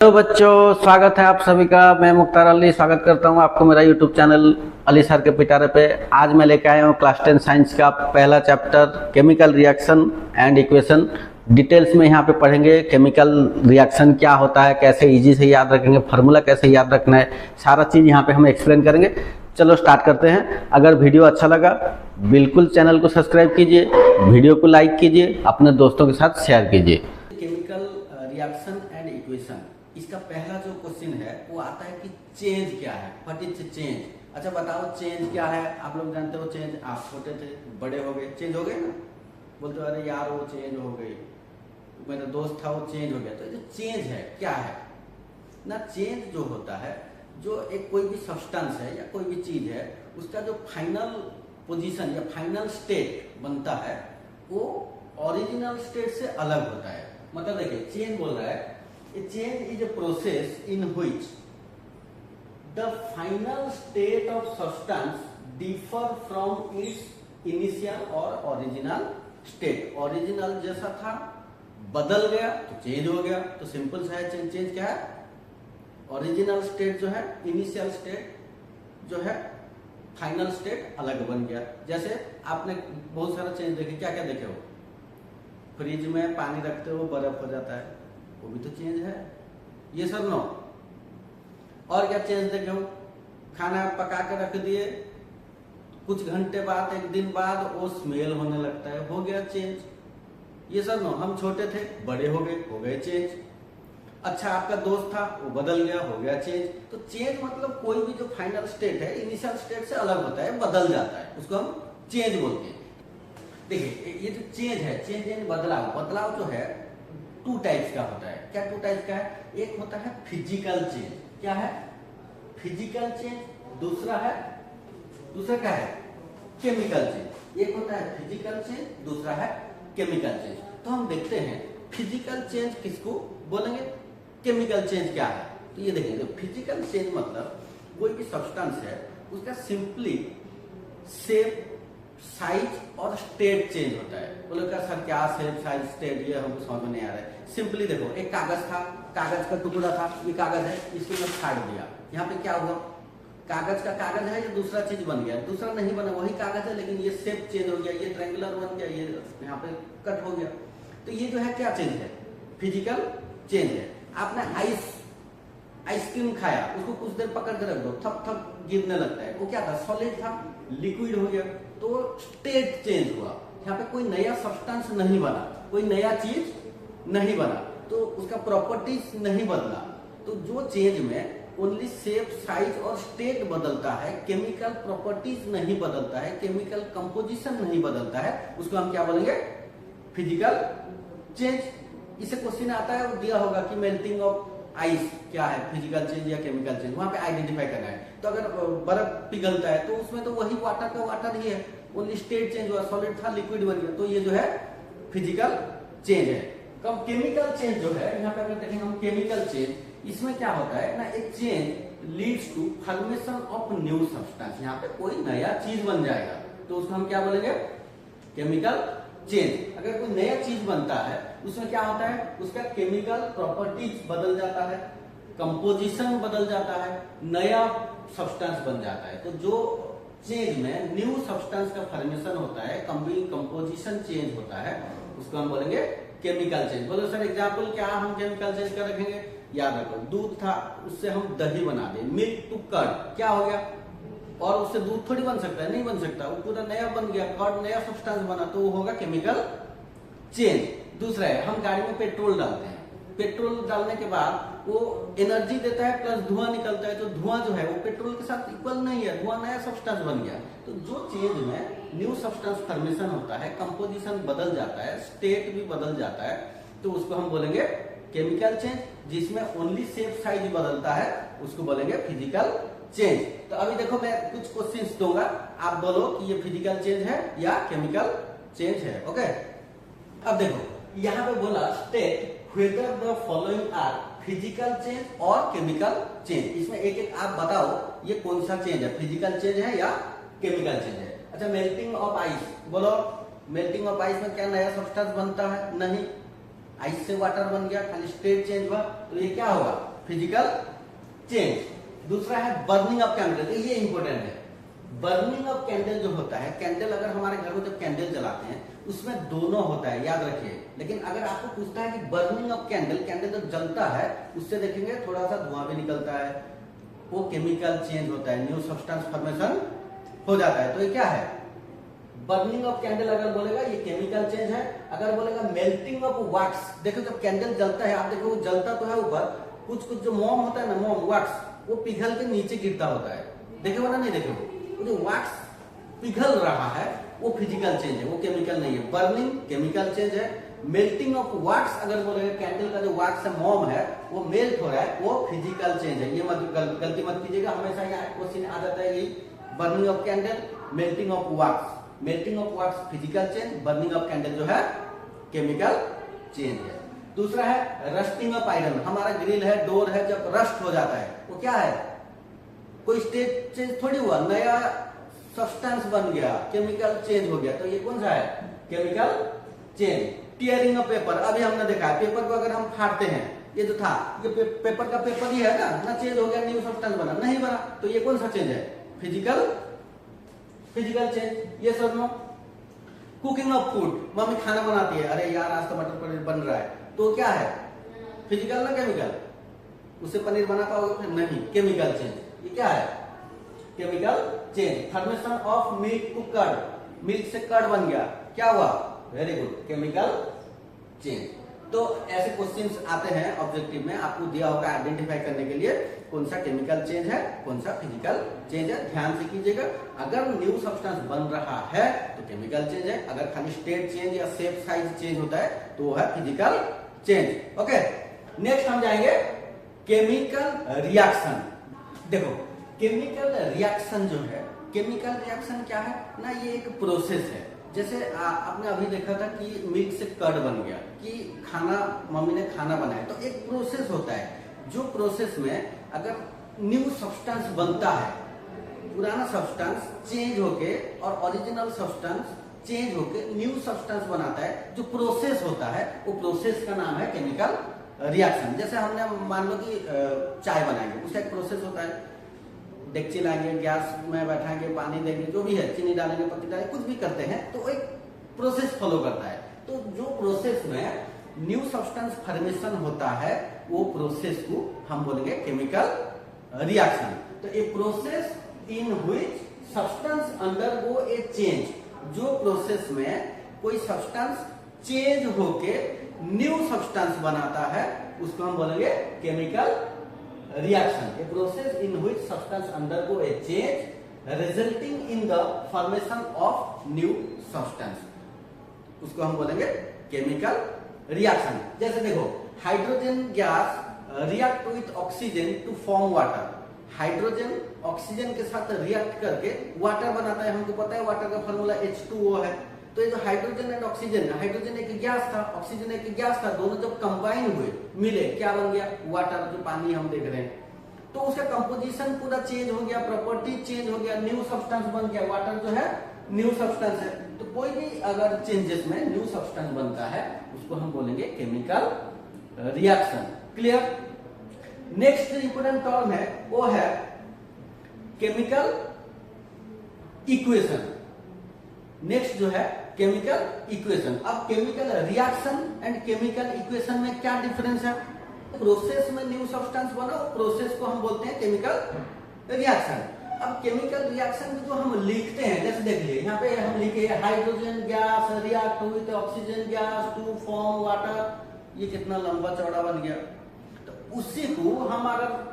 Hello बच्चों, स्वागत है आप सभी का। मैं मुख्तार अली स्वागत करता हूं आपको मेरा यूट्यूब चैनल अली सर के पिटारे पे। आज मैं लेके आया हूं क्लास 10 साइंस का पहला chapter chemical reaction and equation. Details में यहाँ पे पढ़ेंगे केमिकल रिएक्शन क्या होता है, कैसे इजी से याद रखेंगे, फार्मूला कैसे याद रखना है, सारा चीज़ यहाँ पे हम एक्सप्लेन करेंगे। चलो स्टार्ट करते हैं। अगर वीडियो अच्छा लगा बिल्कुल चैनल को सब्सक्राइब कीजिए, वीडियो को लाइक कीजिए, अपने दोस्तों के साथ शेयर कीजिए। केमिकल रिएक्शन एंड इक्वेशन, इसका पहला जो क्वेश्चन है वो आता है कि चेंज क्या है, व्हाट इज चेंज। अच्छा बताओ चेंज क्या है। आप लोग जानते हो चेंज, आप छोटे थे बड़े हो गए, चेंज हो गए ना। बोलते हो अरे यार वो चेंज हो गई, मेरा दोस्त था वो चेंज हो गया। तो जो चेंज है क्या है ना, चेंज जो होता है, जो एक कोई भी सब्सटेंस है या कोई भी चीज है, उसका जो फाइनल पोजीशन या फाइनल स्टेट बनता है वो ओरिजिनल स्टेट से अलग होता है। मतलब देखिए चेंज बोल रहा है, a change is a process in which the final state of substance differ from its initial or original state। Original जैसा था बदल गया तो चेंज हो गया। तो सिंपल सा है चेंज। चेंज क्या है? ओरिजिनल स्टेट जो है, इनिशियल स्टेट जो है, फाइनल स्टेट अलग बन गया। जैसे आपने बहुत सारा चेंज देखे, क्या क्या देखे हो? फ्रिज में पानी रखते हो बर्फ हो जाता है, वो भी तो चेंज है। ये सब नो। और क्या चेंज देखे हो? खाना पका के रख दिए, कुछ घंटे बाद एक दिन बाद वो स्मेल होने लगता है, हो गया चेंज। ये सब नो। हम छोटे थे बड़े हो गए चेंज। अच्छा आपका दोस्त था वो बदल गया, हो गया चेंज। तो चेंज मतलब कोई भी जो फाइनल स्टेट है इनिशियल स्टेट से अलग होता है, बदल जाता है, उसको हम चेंज बोलते हैं। देखिए ये जो चेंज है, चेंज यानी बदलाव। बदलाव जो है टू टाइप्स का होता है। क्या टू टाइप्स का है? एक होता है फिजिकल चेंज। क्या है? Physical change. दूसरा क्या है? Chemical change. एक होता है फिजिकल चेंज, दूसरा है केमिकल चेंज। तो हम देखते हैं फिजिकल चेंज किसको बोलेंगे, केमिकल चेंज क्या है। तो ये देखेंगे फिजिकल चेंज मतलब कोई भी सब्सटेंस है उसका सिंपली शेप, साइज और स्टेट चेंज होता है। बोले क्या सर क्या शेप, साइज, स्टेट, ये हमको समझ में नहीं आ रहा है। सिंपली देखो एक कागज था, कागज का टुकड़ा था, ये कागज है, इसको मैं फाड़ दिया। यहाँ पे क्या हुआ? कागज का कागज है, ये दूसरा चीज बन गया। दूसरा नहीं बना, वही कागज है, लेकिन ये शेप चेंज हो गया, ये ट्रायंगुलर बन गया, ये यहाँ पे कट हो गया। तो ये जो है क्या चेंज है? फिजिकल चेंज है। आपने आइसक्रीम खाया, उसको कुछ देर पकड़ के रख दो, थप थप गिरने लगता है, वो क्या था? सॉलिड था, लिक्विड हो गया। तो स्टेट चेंज हुआ। यहाँ पे कोई नया सब्सटेंस नहीं बना, कोई नया चीज नहीं बना, तो उसका प्रॉपर्टीज नहीं बदला। तो जो चेंज में ओनली शेप, साइज और स्टेट बदलता है, केमिकल प्रॉपर्टीज नहीं बदलता है, केमिकल कंपोजिशन नहीं बदलता है, उसको हम क्या बोलेंगे? Physical change. इसे क्वेश्चन आता है, वो दिया होगा कि मेल्टिंग ऑफ आइस क्या है, फिजिकल चेंज या केमिकल चेंज, वहां पे आइडेंटिफाई करना है। तो अगर बर्फ पिघलता है तो उसमें तो वही वाटर का वाटर ही है, ओनली स्टेट चेंज हुआ, सॉलिड था लिक्विड बन गया। तो ये जो है फिजिकल चेंज है। कम केमिकल चेंज जो है, यहाँ पे अगर देखेंगे हम केमिकल चेंज, इसमें क्या होता है ना, एक change leads to formation of new substance. यहाँ पे कोई नया चीज बन जाएगा, तो उसको हम क्या बोलेंगे? Chemical change. अगर कोई नया चीज बनता है उसमें क्या होता है? उसका केमिकल प्रॉपर्टीज बदल जाता है, कंपोजिशन बदल जाता है, नया सब्सटेंस बन जाता है। तो जो चेंज में न्यू सब्सटेंस का फॉर्मेशन होता है, कंपोजिशन चेंज होता है, उसको हम बोलेंगे केमिकल चेंज। बोलो सर एग्जाम्पल क्या हम केमिकल चेंज कर रखेंगे? याद रखो दूध था, उससे हम दही बना दे, मिल्क टू कर्ड, क्या हो गया? और उससे दूध थोड़ी बन सकता है, नहीं बन सकता, वो पूरा नया बन गया, कर्ड नया सब्सटेंस बना, तो वो होगा केमिकल चेंज। दूसरा है हम गाड़ी में पेट्रोल डालते हैं, पेट्रोल डालने के बाद वो एनर्जी देता है प्लस धुआं निकलता है, तो धुआं जो है वो पेट्रोल के साथ इक्वल नहीं है, धुआं नया सब्सटेंस बन गया। तो जो चेंज में न्यू सब्सटेंस फॉर्मेशन होता है, कंपोजिशन बदल जाता है, स्टेट भी बदल जाता है, तो उसको हम बोलेंगे केमिकल चेंज। जिसमें ओनली शेप, साइज बदलता है, उसको बोलेंगे फिजिकल चेंज। तो अभी देखो मैं कुछ क्वेश्चंस दूंगा, आप बोलो कि ये फिजिकल चेंज है या केमिकल चेंज है। ओके, अब देखो यहाँ पे बोला state whether the following are physical change और केमिकल चेंज। इसमें एक एक आप बताओ ये कौन सा चेंज है, फिजिकल चेंज है या केमिकल चेंज है। अच्छा मेल्टिंग ऑफ आइस, बोलो मेल्टिंग ऑफ आइस में क्या नया सब्सटेंस बनता है? नहीं, आइस से वाटर बन गया, खाली स्टेट चेंज हुआ, तो ये क्या होगा? Physical change. दूसरा है बर्निंग ऑफ कैंडल, ये इंपॉर्टेंट है। बर्निंग ऑफ कैंडल जो होता है, कैंडल अगर हमारे घर में जब कैंडल जलाते हैं उसमें दोनों होता है, याद रखिए। लेकिन अगर आपको पूछता है कि बर्निंग ऑफ कैंडल, कैंडल जब जलता है उससे देखेंगे थोड़ा सा धुआं भी निकलता है, वो केमिकल चेंज होता है, न्यू सब्सटेंस फॉर्मेशन हो जाता है। तो ये क्या है? बर्निंग ऑफ कैंडल अगर बोलेगा ये केमिकल चेंज है। अगर बोलेगा मेल्टिंग ऑफ वैक्स, देखो जब कैंडल जलता है, आप देखो वो जलता तो है ऊपर, कुछ कुछ जो मोम होता है ना, मोम वैक्स, वो पिघल के नीचे गिरता होता है, देखे ना? नहीं देखे? वो जो वैक्स पिघल रहा है वो फिजिकल चेंज है, वो केमिकल नहीं है। बर्निंग केमिकल चेंज है। मेल्टिंग ऑफ वैक्स अगर बोलेगा कैंडल का जो वैक्स है, मोम है, वो मेल्ट हो रहा है, वो फिजिकल चेंज है। ये मत गलती मत कीजिएगा, हमेशा यहाँ क्वेश्चन आ जाता है यही, burning of candle, melting of wax. Melting of wax physical change, burning of candle जो है केमिकल चेंज है। दूसरा है रस्टिंग ऑफ आयरन। हमारा ग्रिल है, डोर है, जब रस्ट हो जाता है वो क्या है? कोई स्टेट चेंज थोड़ी हुआ, नया सब्सटेंस बन गया, केमिकल चेंज हो गया। तो ये कौन सा है? Chemical change. Tearing of paper, अभी हमने देखा है पेपर को अगर हम फाड़ते हैं, ये जो था ये पेपर का पेपर ही है ना चेंज हो गया, न्यू सब्सटेंस बना नहीं बना, तो ये कौन सा चेंज है? Physical change. ये सब नो। कुकिंग ऑफ फूड, मम्मी खाना बनाती है, अरे यार आज तो मटर पनीर बन रहा है, तो क्या है? फिजिकल ना केमिकल? उससे पनीर बना पाओगे फिर? नहीं, केमिकल चेंज। ये क्या है? Chemical change. Formation of milk to curd, milk से कर्ड बन गया, क्या हुआ? Very good, chemical change. तो ऐसे क्वेश्चंस आते हैं ऑब्जेक्टिव में, आपको दिया होगा आइडेंटिफाई करने के लिए कौन सा केमिकल चेंज है, कौन सा फिजिकल चेंज है। ध्यान से कीजिएगा, अगर न्यू सब्सटेंस बन रहा है तो केमिकल चेंज है, अगर खाली स्टेट चेंज या शेप साइज चेंज होता है तो वो है फिजिकल चेंज। ओके, नेक्स्ट हम जाएंगे केमिकल रिएक्शन। देखो केमिकल रिएक्शन जो है, केमिकल रिएक्शन क्या है ना, ये एक प्रोसेस है। जैसे आपने अभी देखा था कि मिल्क से कर्ड बन गया, कि खाना मम्मी ने खाना बनाया, तो एक प्रोसेस होता है। जो प्रोसेस में अगर न्यू सब्सटेंस बनता है, पुराना सब्सटेंस चेंज होके और ओरिजिनल सब्सटेंस चेंज होके न्यू सब्सटेंस बनाता है, जो प्रोसेस होता है वो प्रोसेस का नाम है केमिकल रिएक्शन। जैसे हमने मान लो कि चाय बनाएंगे, उसका एक प्रोसेस होता है, डेक्ची लाएंगे, गैस में बैठाएंगे, पानी देंगे, जो भी है, चीनी डालेंगे, पत्ती डालेंगे, कुछ भी करते हैं तो एक प्रोसेस फॉलो करता है। तो जो प्रोसेस में न्यू सब्सटेंस फॉर्मेशन होता है वो प्रोसेस को हम बोलेंगे केमिकल रिएक्शन। तो a process in which substance undergo A change, जो प्रोसेस में कोई सब्सटेंस चेंज होके न्यू सब्सटेंस बनाता है उसको हम बोलेंगे chemical reaction, a process in which substance undergo a change resulting in the formation of new substance, उसको हम बोलेंगे केमिकल रिएक्शन। जैसे देखो hydrogen gas react with oxygen to form water, hydrogen oxygen के साथ रिएक्ट करके वाटर बनाता है। हमको पता है वाटर का फॉर्मूला H2O है। तो ये जो हाइड्रोजन एंड ऑक्सीजन, हाइड्रोजन एक गैस था, ऑक्सीजन एक गैस था, दोनों जब कंबाइन हुए मिले क्या बन गया? वाटर, जो पानी हम देख रहे हैं। तो उसका कंपोजिशन पूरा चेंज हो गया, प्रॉपर्टी चेंज हो गया, न्यू सब्सटेंस बन गया। वाटर जो है न्यू सब्सटेंस है। तो कोई भी अगर चेंजेस में न्यू सब्सटेंस बनता है उसको हम बोलेंगे chemical reaction. Clear? Next important term है वो है केमिकल इक्वेशन। नेक्स्ट जो है केमिकल इक्वेशन। अब chemical reaction and chemical equation में क्या डिफरेंस है? प्रोसेस में न्यू सब्सटेंस बना, प्रोसेस को हम बोलते हैं केमिकल रिएक्शन। अब केमिकल रिएक्शन जो हम लिखते हैं, जैसे देख लिए यहाँ पे हम लिखे hydrogen gas react with oxygen gas to form water, ये कितना लंबा चौड़ा बन गया। तो उसी को हम अगर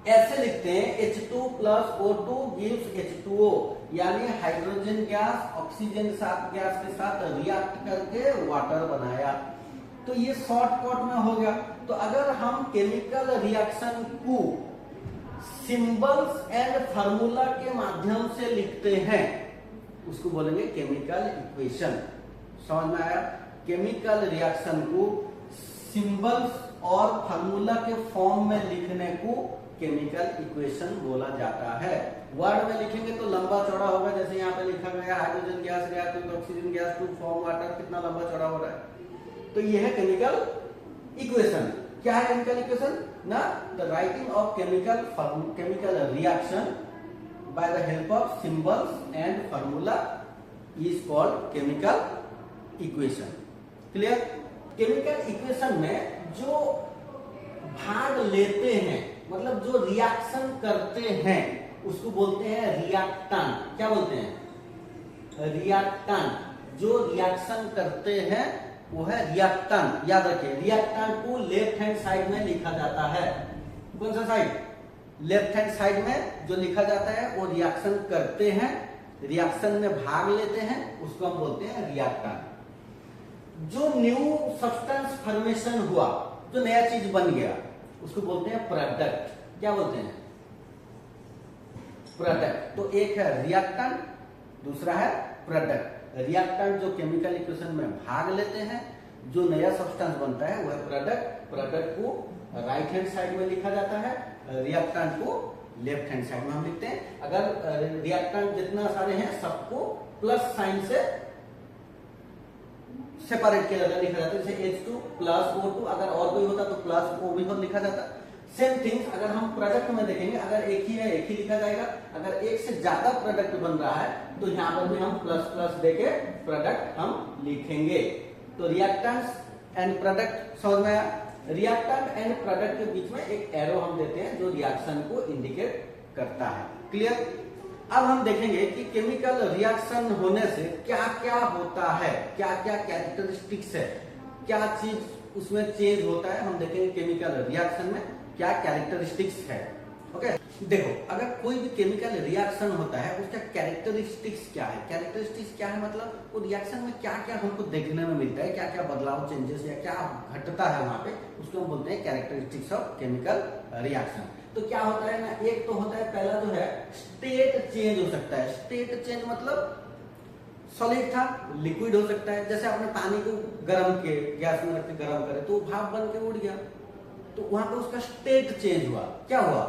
ऐसे लिखते हैं H2 plus O2 gives H2O, यानी हाइड्रोजन गैस ऑक्सीजन गैस के साथ रिएक्ट करके वाटर बनाया। तो ये शॉर्टकट में हो गया। तो अगर हम केमिकल रिएक्शन को सिंबल्स एंड फार्मूला के माध्यम से लिखते हैं उसको बोलेंगे केमिकल इक्वेशन। समझ में आया? केमिकल रिएक्शन को सिंबल्स और फार्मूला के फॉर्म में लिखने को केमिकल इक्वेशन बोला जाता है। वर्ड में लिखेंगे तो लंबा चौड़ा होगा, जैसे यहाँ पे लिखा गया hydrogen gas react with oxygen gas to form water, कितना लंबा चौड़ा हो रहा है। तो ये है केमिकल इक्वेशन। क्या है केमिकल इक्वेशन ना? The writing of chemical reaction by the help of symbols and formula is called chemical equation. Clear? Chemical equation में जो भाग लेते हैं, मतलब जो रिएक्शन करते हैं, उसको बोलते हैं रिएक्टेंट। क्या बोलते हैं? रिएक्टेंट। जो रिएक्शन करते हैं वो है रिएक्टेंट। याद रखिए, रिएक्टेंट को लेफ्ट हैंड साइड में लिखा जाता है। कौन सा साइड? लेफ्ट हैंड साइड में जो लिखा जाता है वो रिएक्शन करते हैं, रिएक्शन में भाग लेते हैं, उसको हम बोलते हैं रिएक्टेंट। जो न्यू सब्सटेंस फॉर्मेशन हुआ, जो नया चीज बन गया, उसको बोलते हैं प्रोडक्ट। क्या बोलते हैं? प्रोडक्ट। तो एक है रिएक्टेंट, दूसरा है प्रोडक्ट। रिएक्टेंट जो केमिकल इक्वेशन में भाग लेते हैं, जो नया सब्सटेंस बनता है वो है प्रोडक्ट। प्रोडक्ट को राइट हैंड साइड में लिखा जाता है, रिएक्टेंट को लेफ्ट हैंड साइड में हम लिखते हैं। अगर रिएक्टेंट जितना सारे हैं सबको प्लस साइन से सेपरेट किया जाता है, लिखा जाता है। जैसे H2 प्लस O2, अगर और कोई होता तो प्लस O भी लिखा जाता। सेम थिंग्स अगर हम प्रोडक्ट में देखेंगे, अगर एक ही है एक ही लिखा जाएगा। अगर एक से ज्यादा प्रोडक्ट बन रहा है तो यहाँ पर भी हम प्लस प्लस देके प्रोडक्ट हम लिखेंगे। तो रिएक्टेंट्स एंड प्रोडक्ट समझ में आया? रिएक्टेंट एंड प्रोडक्ट के बीच में एक एरो हम देते हैं जो रिएक्शन को इंडिकेट करता है। क्लियर? अब हम देखेंगे कि केमिकल रिएक्शन होने से क्या क्या होता है, क्या क्या कैरेक्टरिस्टिक्स है, क्या चीज उसमें चेंज होता है। हम देखेंगे केमिकल रिएक्शन में क्या कैरेक्टरिस्टिक्स है। ओके, देखो, अगर कोई भी केमिकल रिएक्शन होता है उसका कैरेक्टरिस्टिक्स क्या है? कैरेक्टरिस्टिक्स क्या है? मतलब वो रिएक्शन में क्या क्या हमको देखने में मिलता है, क्या क्या बदलाव, चेंजेस या क्या घटता है वहां पे, उसको हम बोलते हैं कैरेक्टरिस्टिक्स ऑफ केमिकल रिएक्शन। तो क्या होता है ना, एक तो होता है पहला जो है स्टेट चेंज हो सकता है। स्टेट चेंज मतलब सॉलिड था लिक्विड हो सकता है। जैसे आपने पानी को गर्म के गैस में रख के गर्म करे तो भाप बन के उड़ गया, तो वहां पे उसका स्टेट चेंज हुआ। क्या हुआ?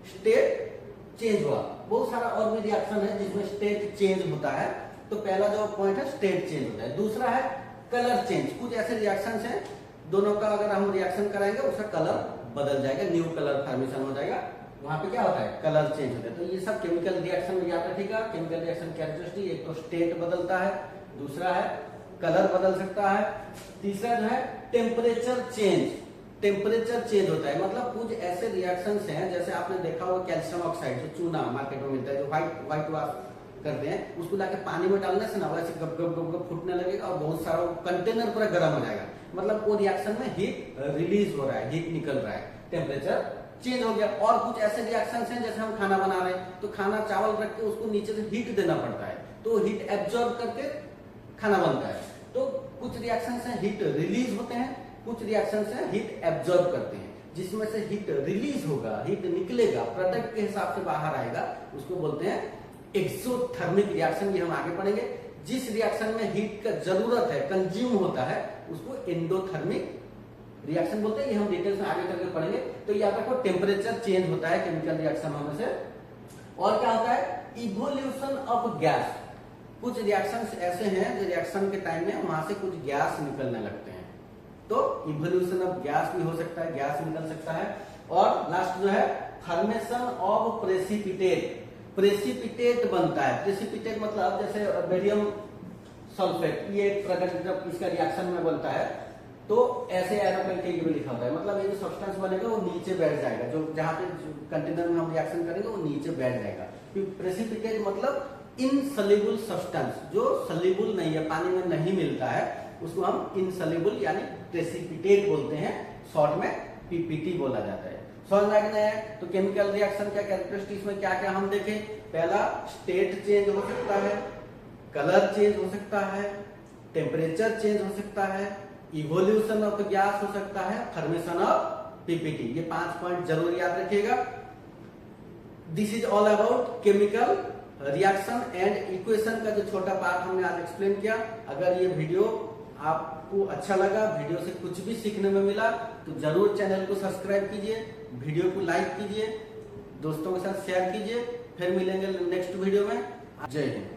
स्टेट चेंज हुआ। बहुत सारा और भी रिएक्शन है जिसमें स्टेट चेंज होता है। तो पहला जो पॉइंट है स्टेट चेंज होता है। दूसरा है कलर चेंज। कुछ ऐसे रिएक्शन है दोनों का अगर हम रिएक्शन कराएंगे उसका कलर बदल जाएगा, न्यू कलर फॉर्मेशन हो जाएगा। वहां पे क्या होता है? कलर चेंज होता है। तो ये सब केमिकल रिएक्शन में याद रखिएगा। केमिकल रिएक्शन कैरेक्टरिस्टिक, एक तो स्टेट बदलता है, दूसरा है कलर बदल सकता है, तीसरा जो है टेम्परेचर चेंज। टेम्परेचर चेंज होता है मतलब कुछ ऐसे रिएक्शंस हैं, जैसे आपने देखा होगा कैल्शियम ऑक्साइड जो चूना मार्केट में मिलता है, जो व्हाइट वाश करते हैं, उसको लाके पानी में डालने से ना वैसे गप गप गप गप फूटने लगेगा और बहुत सारा कंटेनर पूरा गर्म हो जाएगा। मतलब वो रिएक्शन में हीट रिलीज हो रहा है, हीट निकल रहा है, टेम्परेचर चेंज हो गया। और कुछ ऐसे रिएक्शंस हैं जैसे हम खाना बना रहे हैं तो खाना चावल रख के उसको नीचे से हीट देना पड़ता है, तो हीट एब्जॉर्ब करके खाना बनता है। तो कुछ रिएक्शंस हैं हीट रिलीज होते हैं, कुछ रिएक्शंस हैं हीट एब्जॉर्ब करते हैं। जिसमें से हीट रिलीज होगा, हीट निकलेगा, प्रोडक्ट के हिसाब से बाहर आएगा, उसको बोलते हैं एक्सोथर्मिक रिएक्शन। ये हम आगे पढ़ेंगे। जिस रिएक्शन में हीट का जरूरत है, कंज्यूम होता है, उसको एंडोथर्मिक रिएक्शन बोलते हैं। ये हम डिटेल्स में आगे करके पढ़ेंगे। तो याद रखो टेम्परेचर चेंज होता है केमिकल रिएक्शन होने से। और क्या होता है? Evolution of gas. कुछ रिएक्शंस ऐसे हैं जो रिएक्शन के टाइम में वहां से कुछ गैस निकलने लगते हैं, तो इवोल्यूशन ऑफ गैस भी हो सकता है, गैस निकल सकता है। और लास्ट जो है फॉर्मेशन ऑफ प्रेसिपिटेट। प्रेसिपिटेट बनता है। प्रेसिपिटेट मतलब जैसे बेरियम सल्फेट, ये प्रोडक्ट जब इसका रिएक्शन में बनता है तो ऐसे एरोप्लेन के लिए लिखा होता है। मतलब ये जो सब्सटेंस बनेगा वो नीचे बैठ जाएगा, जो जहां पे कंटेनर में हम रिएक्शन करेंगे वो नीचे बैठ जाएगा। प्रेसिपिटेट मतलब इनसॉल्युबल सब्सटेंस, जो सॉल्युबल नहीं है, पानी में नहीं मिलता है, उसको हम इनसॉल्युबल यानी प्रेसिपिटेट बोलते हैं। शॉर्ट में पीपीटी बोला जाता है। समझ में आया है? तो केमिकल रिएक्शन का कैरेक्टरिस्टिक्स में क्या क्या हम देखें। पहला स्टेट चेंज हो सकता है, कलर चेंज हो सकता है, टेम्परेचर चेंज हो सकता है, इवोल्यूशन ऑफ गैस हो सकता है, फॉर्मेशन ऑफ पीपीटी। ये 5 पॉइंट जरूर याद रखिएगा। This is all about chemical reaction and equation का जो छोटा पार्ट हमने आज एक्सप्लेन किया। अगर ये वीडियो आपको अच्छा लगा, वीडियो से कुछ भी सीखने में मिला, तो जरूर चैनल को सब्सक्राइब कीजिए, वीडियो को लाइक कीजिए, दोस्तों के साथ शेयर कीजिए। फिर मिलेंगे नेक्स्ट वीडियो में। जय हिंद।